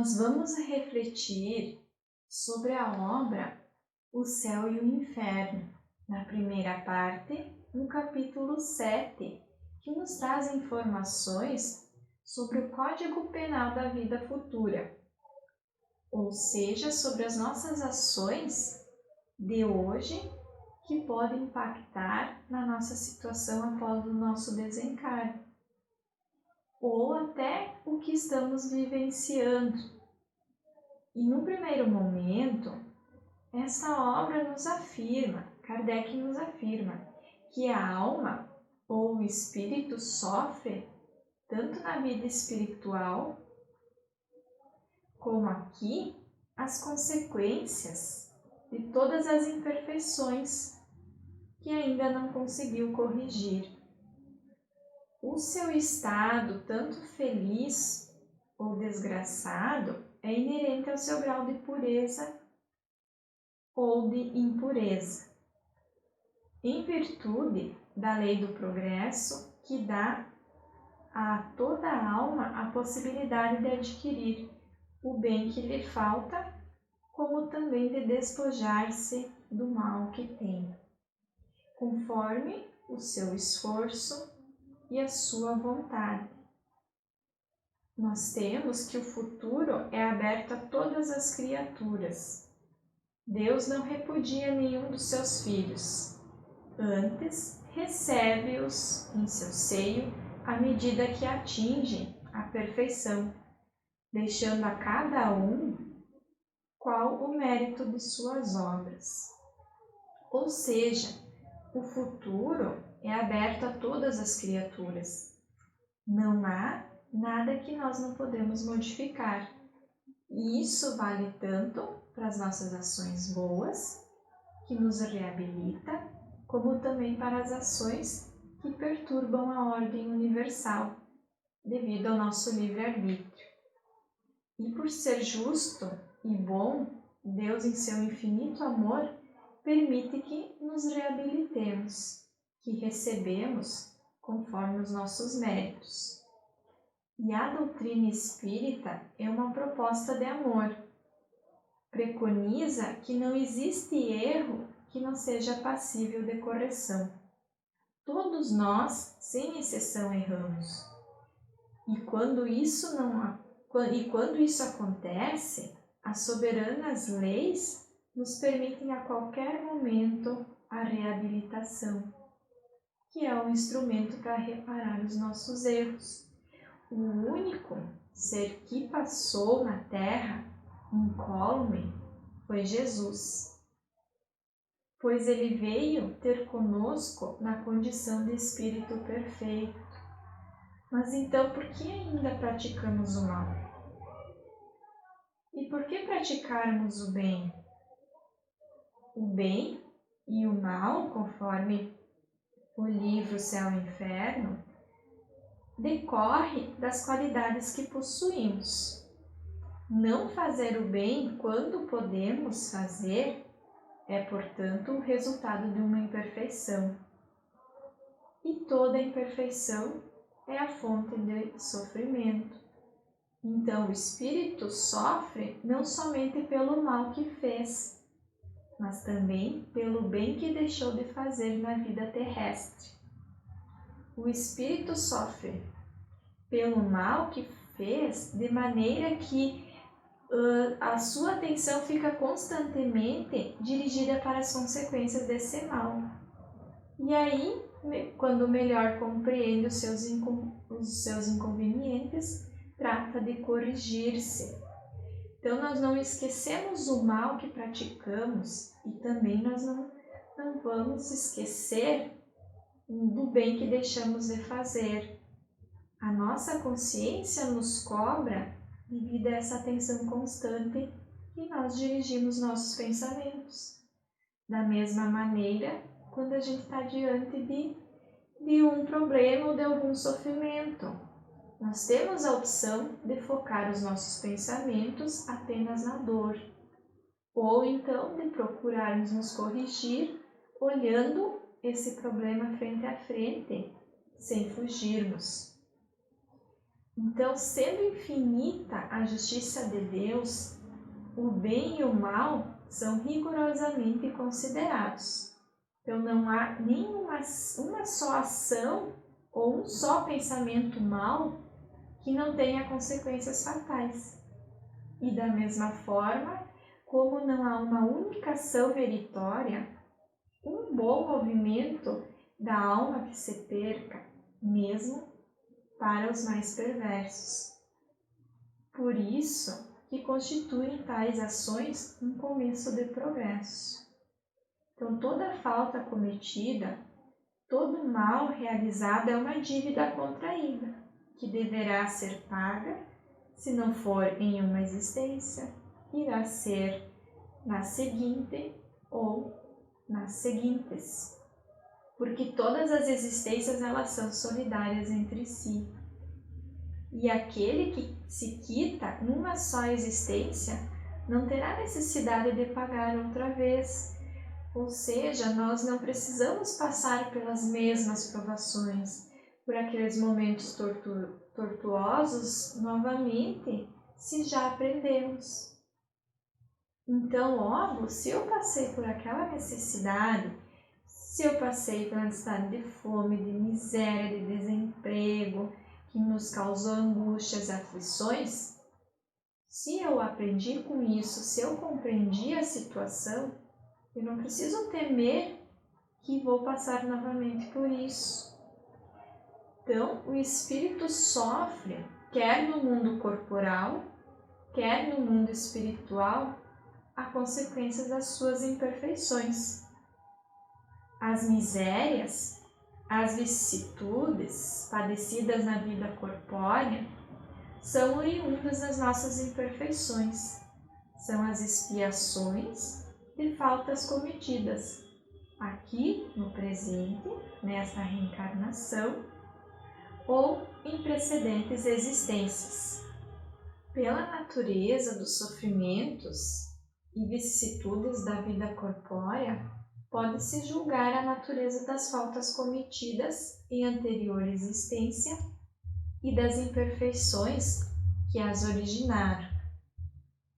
nós vamos refletir sobre a obra O Céu e o Inferno, na primeira parte, no capítulo 7, que nos traz informações sobre o Código Penal da vida futura, ou seja, sobre as nossas ações de hoje que podem impactar na nossa situação após o nosso desencarne, ou até o que estamos vivenciando. E no primeiro momento, esta obra nos afirma, Kardec nos afirma, que a alma ou o espírito sofre tanto na vida espiritual como aqui as consequências de todas as imperfeições que ainda não conseguiu corrigir. O seu estado, tanto feliz ou desgraçado, é inerente ao seu grau de pureza ou de impureza, em virtude da lei do progresso que dá a toda alma a possibilidade de adquirir o bem que lhe falta, como também de despojar-se do mal que tem, conforme o seu esforço e a sua vontade. Nós temos que o futuro é aberto a todas as criaturas. Deus não repudia nenhum dos seus filhos, antes recebe-os em seu seio à medida que atingem a perfeição, deixando a cada um qual o mérito de suas obras. Ou seja, o futuro é aberto a todas as criaturas. Não há nada que nós não podemos modificar. E isso vale tanto para as nossas ações boas, que nos reabilita, como também para as ações que perturbam a ordem universal, devido ao nosso livre-arbítrio. E por ser justo e bom, Deus, em seu infinito amor, permite que nos reabilitemos, que recebemos conforme os nossos méritos. E a doutrina espírita é uma proposta de amor. Preconiza que não existe erro que não seja passível de correção. Todos nós, sem exceção, erramos. E quando isso acontece, as soberanas leis nos permitem a qualquer momento a reabilitação, que é um instrumento para reparar os nossos erros. O único ser que passou na Terra incólume foi Jesus, pois ele veio ter conosco na condição de Espírito perfeito. Mas então, por que ainda praticamos o mal? E por que praticarmos o bem? O bem e o mal, conforme o livro Céu e Inferno, decorre das qualidades que possuímos. Não fazer o bem quando podemos fazer é, portanto, o resultado de uma imperfeição. E toda imperfeição é a fonte de sofrimento. Então, o espírito sofre não somente pelo mal que fez, mas também pelo bem que deixou de fazer na vida terrestre. O espírito sofre pelo mal que fez, de maneira que a sua atenção fica constantemente dirigida para as consequências desse mal. E aí, quando melhor compreende os seus inconvenientes, trata de corrigir-se. Então, nós não esquecemos o mal que praticamos e também nós não vamos esquecer do bem que deixamos de fazer. A nossa consciência nos cobra devido a essa atenção constante que nós dirigimos nossos pensamentos. Da mesma maneira, quando a gente está diante de um problema ou de algum sofrimento, nós temos a opção de focar os nossos pensamentos apenas na dor, ou então de procurarmos nos corrigir olhando esse problema frente a frente, sem fugirmos. Então, sendo infinita a justiça de Deus, o bem e o mal são rigorosamente considerados. Então, não há nenhuma uma só ação ou um só pensamento mau que não tenha consequências fatais. E da mesma forma, como não há uma única ação meritória, um bom movimento da alma que se perca, mesmo para os mais perversos. Por isso que constituem tais ações um começo de progresso. Então, toda falta cometida, todo mal realizado é uma dívida contraída, que deverá ser paga, se não for em uma existência, irá ser na seguinte ou nas seguintes, porque todas as existências elas são solidárias entre si. E aquele que se quita numa só existência não terá necessidade de pagar outra vez. Ou seja, nós não precisamos passar pelas mesmas provações, por aqueles momentos tortuosos novamente, se já aprendemos. Então, logo, se eu passei por aquela necessidade, se eu passei por um estado de fome, de miséria, de desemprego, que nos causou angústias e aflições, se eu aprendi com isso, se eu compreendi a situação, eu não preciso temer que vou passar novamente por isso. Então, o espírito sofre, quer no mundo corporal, quer no mundo espiritual, a consequência das suas imperfeições. As misérias, as vicissitudes padecidas na vida corpórea são oriundas das nossas imperfeições. São as expiações de faltas cometidas, aqui no presente, nesta reencarnação, ou em precedentes existências. Pela natureza dos sofrimentos e vicissitudes da vida corpórea, pode-se julgar a natureza das faltas cometidas em anterior existência e das imperfeições que as originaram.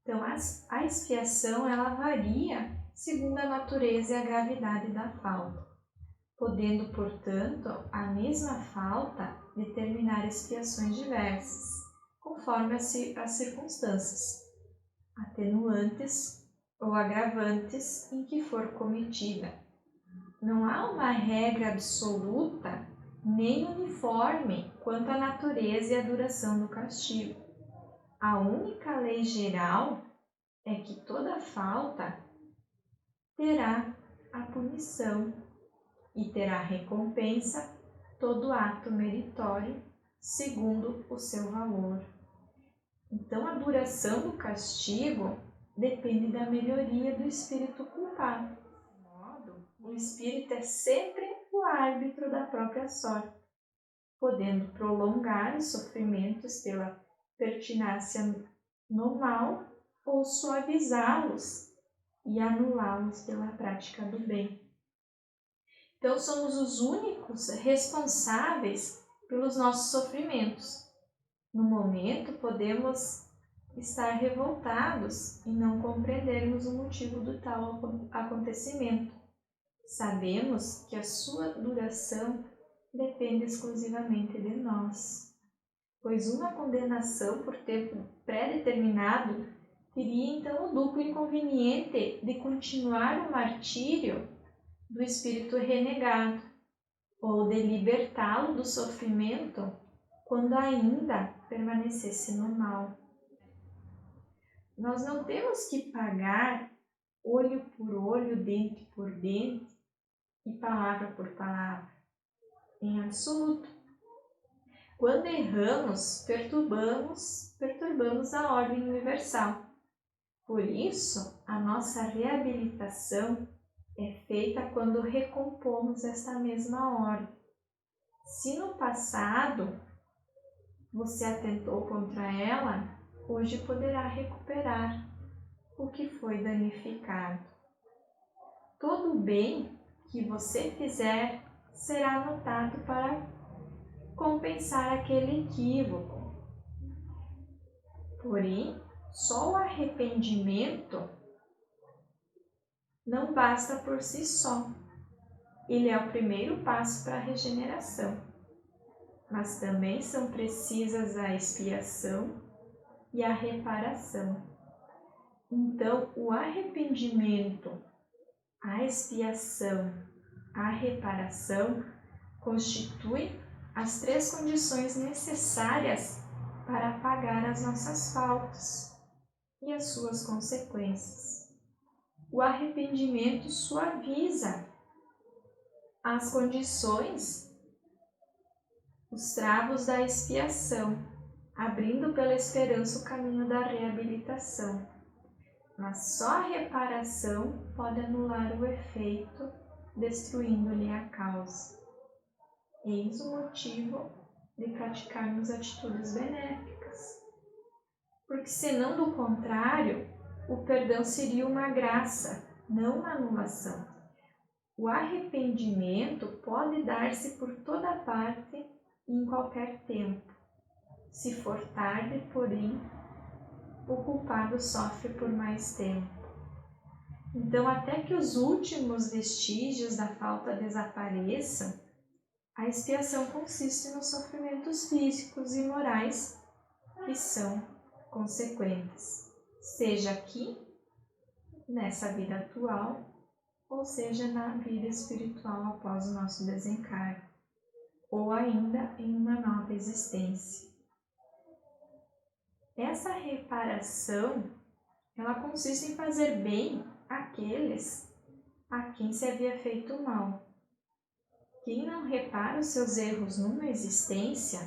Então, a expiação ela varia segundo a natureza e a gravidade da falta, podendo, portanto, a mesma falta determinar expiações diversas, conforme as circunstâncias, atenuantes ou agravantes em que for cometida. Não há uma regra absoluta nem uniforme quanto à natureza e à duração do castigo. A única lei geral é que toda falta terá a punição e terá recompensa todo ato meritório segundo o seu valor. Então, a duração do castigo depende da melhoria do espírito culpado. De modo, o espírito é sempre o árbitro da própria sorte, podendo prolongar os sofrimentos pela pertinácia no mal ou suavizá-los e anulá-los pela prática do bem. Então, somos os únicos responsáveis pelos nossos sofrimentos. No momento, podemos estar revoltados e não compreendermos o motivo do tal acontecimento. Sabemos que a sua duração depende exclusivamente de nós, pois uma condenação por tempo pré-determinado teria então o duplo inconveniente de continuar o martírio do espírito renegado, ou de libertá-lo do sofrimento quando ainda permanecesse no mal. Nós não temos que pagar olho por olho, dente por dente e palavra por palavra, em absoluto. Quando erramos, perturbamos a ordem universal. Por isso, a nossa reabilitação é feita quando recompomos esta mesma ordem. Se no passado você atentou contra ela, hoje poderá recuperar o que foi danificado. Todo o bem que você fizer será anotado para compensar aquele equívoco Porém, só o arrependimento não basta por si só. Ele é o primeiro passo para a regeneração, mas também são precisas a expiação e a reparação. Então, o arrependimento, a expiação, a reparação constituem as 3 condições necessárias para apagar as nossas faltas e as suas consequências. O arrependimento suaviza as condições, os travos da expiação, abrindo pela esperança o caminho da reabilitação. Mas só a reparação pode anular o efeito, destruindo-lhe a causa. Eis o motivo de praticarmos atitudes benéficas. Porque senão, do contrário, o perdão seria uma graça, não uma anulação. O arrependimento pode dar-se por toda parte e em qualquer tempo. Se for tarde, porém, o culpado sofre por mais tempo. Então, até que os últimos vestígios da falta desapareçam, a expiação consiste nos sofrimentos físicos e morais que são consequentes, seja aqui, nessa vida atual, ou seja na vida espiritual após o nosso desencarne, ou ainda em uma nova existência. Essa reparação, ela consiste em fazer bem àqueles a quem se havia feito mal. Quem não repara os seus erros numa existência,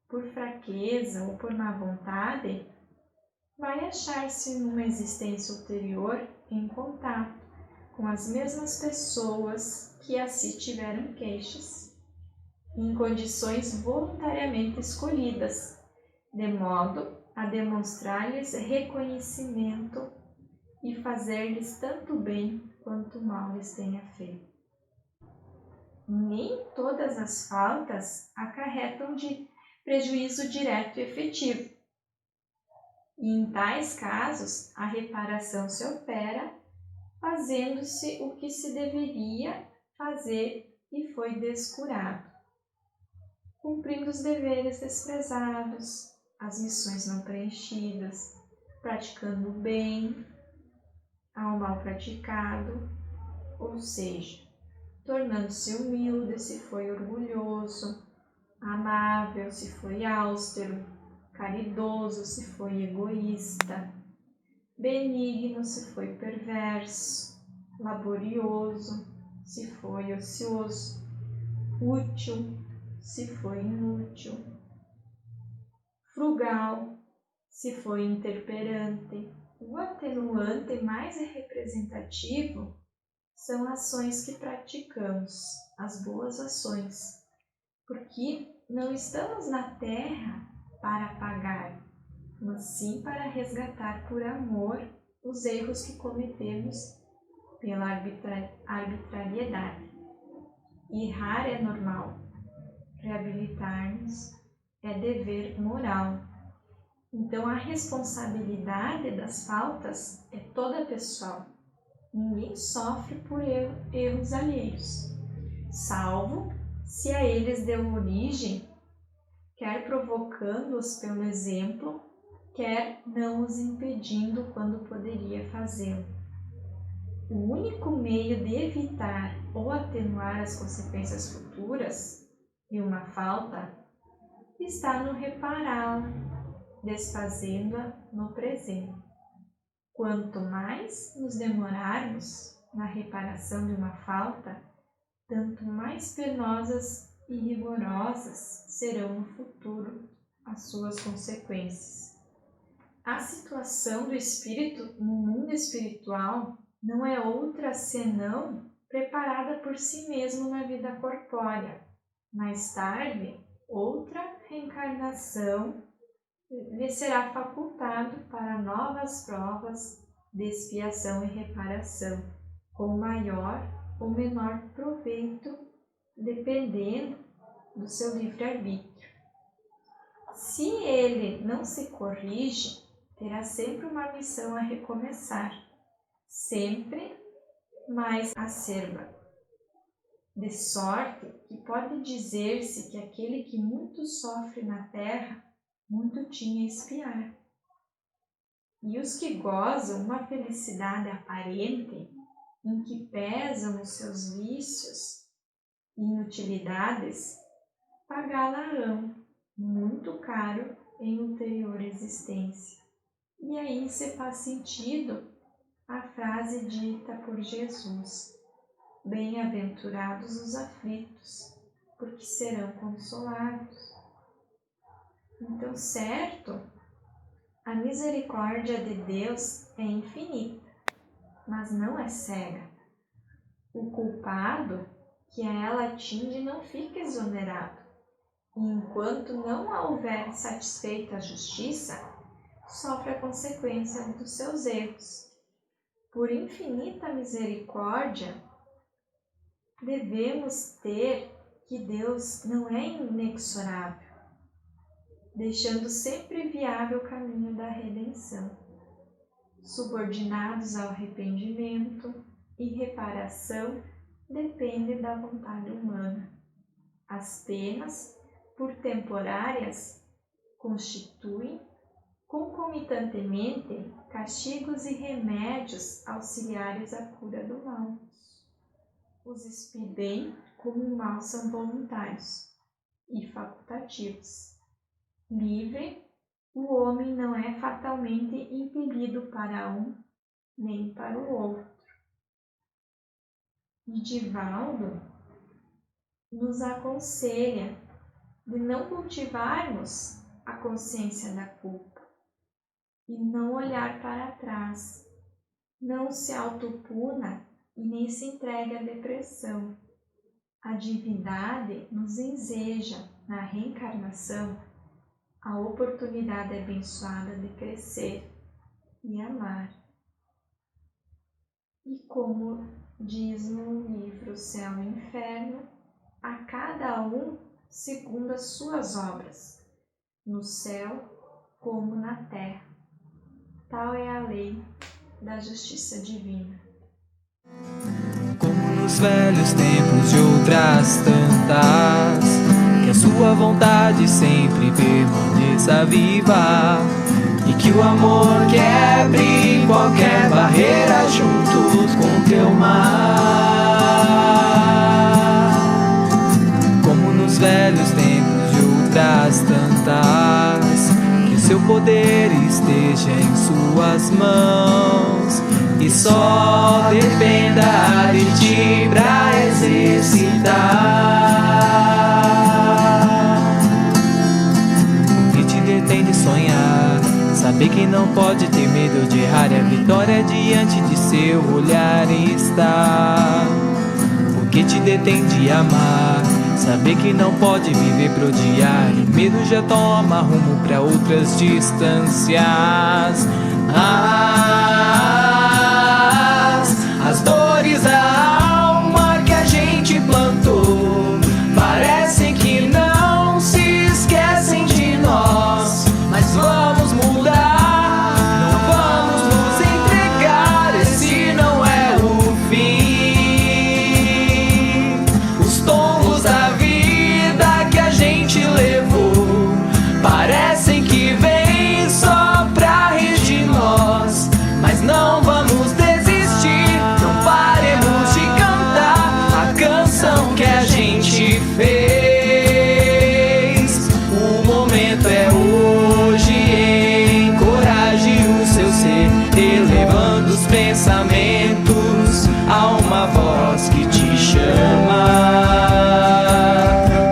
por fraqueza ou por má vontade, vai achar-se numa existência ulterior em contato com as mesmas pessoas que a si tiveram queixas, em condições voluntariamente escolhidas, de modo a demonstrar-lhes reconhecimento e fazer-lhes tanto bem quanto mal lhes tenha feito. Nem todas as faltas acarretam de prejuízo direto e efetivo. E em tais casos, a reparação se opera fazendo-se o que se deveria fazer e foi descurado, cumprindo os deveres desprezados, as missões não preenchidas, praticando o bem ao mal praticado, ou seja, tornando-se humilde se foi orgulhoso, amável se foi austero, caridoso se foi egoísta, benigno se foi perverso, laborioso se foi ocioso, útil se foi inútil, frugal se foi intemperante. O atenuante mais representativo são ações que praticamos, as boas ações, porque não estamos na terra para pagar, mas sim para resgatar por amor os erros que cometemos pela arbitrariedade. Errar é normal, reabilitar-nos é dever moral. Então a responsabilidade das faltas é toda pessoal. Ninguém sofre por erros alheios, salvo se a eles deu origem, quer provocando-os pelo exemplo, quer não os impedindo quando poderia fazê-lo. O único meio de evitar ou atenuar as consequências futuras de uma falta está no repará-la, desfazendo-a no presente. Quanto mais nos demorarmos na reparação de uma falta, tanto mais penosas e rigorosas serão no futuro as suas consequências. A situação do espírito no mundo espiritual não é outra senão preparada por si mesmo na vida corpórea. Mais tarde, outra reencarnação lhe será facultado para novas provas de expiação e reparação, com maior ou menor proveito, dependendo do seu livre-arbítrio. Se ele não se corrige, terá sempre uma missão a recomeçar, sempre mais acerba. De sorte que pode dizer-se que aquele que muito sofre na terra, muito tinha a expiar. E os que gozam uma felicidade aparente, em que pesam os seus vícios e inutilidades, pagá-la-ão muito caro em ulterior existência. E aí se faz sentido a frase dita por Jesus: bem-aventurados os aflitos, porque serão consolados. Então, certo, a misericórdia de Deus é infinita, mas não é cega. O culpado que a ela atinge não fica exonerado, e enquanto não a houver satisfeito a justiça, sofre a consequência dos seus erros. Por infinita misericórdia, devemos ter que Deus não é inexorável, deixando sempre viável o caminho da redenção. Subordinados ao arrependimento e reparação, depende da vontade humana. As penas, por temporárias, constituem, concomitantemente, castigos e remédios auxiliares à cura do mal. Os bem como o mal são voluntários e facultativos. Livre, o homem não é fatalmente impelido para um nem para o outro. E Divaldo nos aconselha de não cultivarmos a consciência da culpa e não olhar para trás, não se autopuna e nem se entregue à depressão. A divindade nos enseja, na reencarnação, a oportunidade abençoada de crescer e amar. E como diz no livro Céu e Inferno, a cada um segundo as suas obras, no céu como na terra. Tal é a lei da justiça divina. Como nos velhos tempos de outras tantas, que a sua vontade sempre permaneça viva, e que o amor quebre qualquer barreira junto com teu mar. Como nos velhos tempos de outras tantas, que o seu poder esteja em suas mãos e só dependa de ti pra exercitar. O que te detém de sonhar, saber que não pode ter medo de errar, e a vitória diante de seu olhar está. O que te detém de amar, saber que não pode viver pro odiar, e o medo já toma rumo pra outras distâncias. As dores da alma que a gente plantou parecem que não se esquecem de nós, mas vamos mudar, não vamos nos entregar, esse não é o fim. Os tombos da vida que a gente levou parecem que vêm só pra rir de nós, mas não vamos desistir, não paremos de cantar a canção que a gente fez. O momento é hoje, encoraje o seu ser, elevando os pensamentos a uma voz que te chama.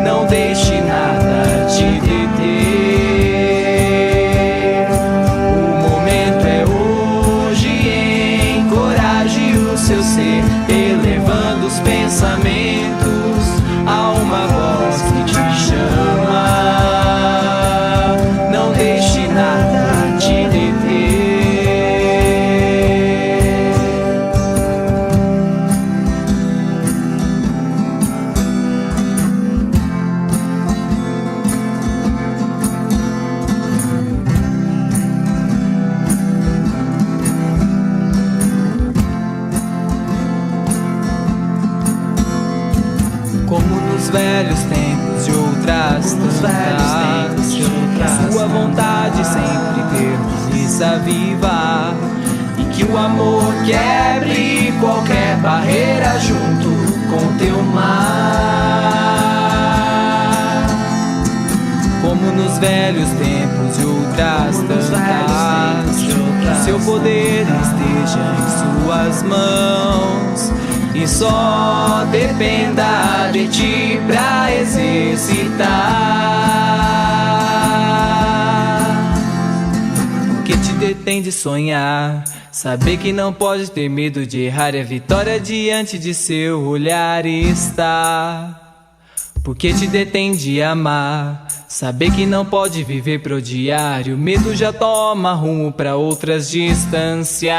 Não deixe nada te deter. O momento é hoje, encoraje o seu ser, elevando os pensamentos a uma voz que te chama. Não deixe nada te deter. velhos tempos de outras tantas, sua vontade sempre permaneça viva, e que o amor quebre qualquer barreira junto com teu mar. Como nos velhos tempos de outras tantas, que seu poder esteja em suas mãos e só dependa de ti pra exercitar. O que te detém de sonhar? Saber que não pode ter medo de errar, e a vitória diante de seu olhar está. Porque te detém de amar? Saber que não pode viver pro diário, o medo já toma rumo pra outras distâncias.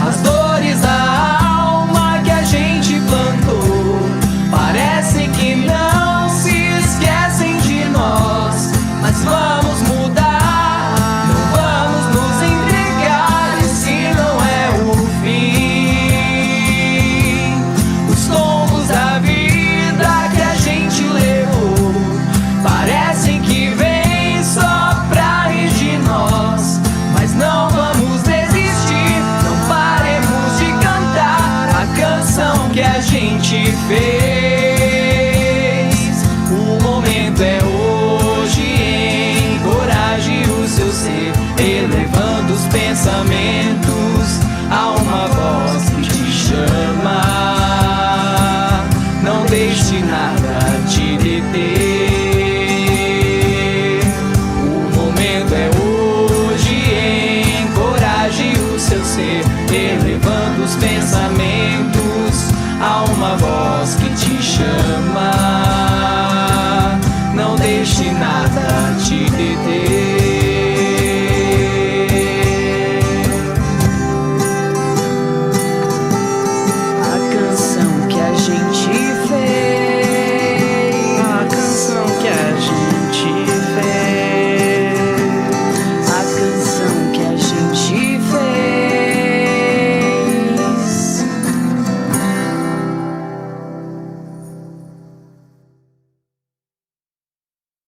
As dores da alma que a gente plantou parece que não se esquecem de nós, mas vamos mudar, não vamos nos entregar, esse não é o fim. Os tombos da vida que a gente levou parecem que vêm só pra rir de nós, mas não vamos desistir, não paremos de cantar a canção que a gente fez. O momento é hoje, encoraje o seu ser, elevando os pensamentos a uma voz que te chama. Não deixe nada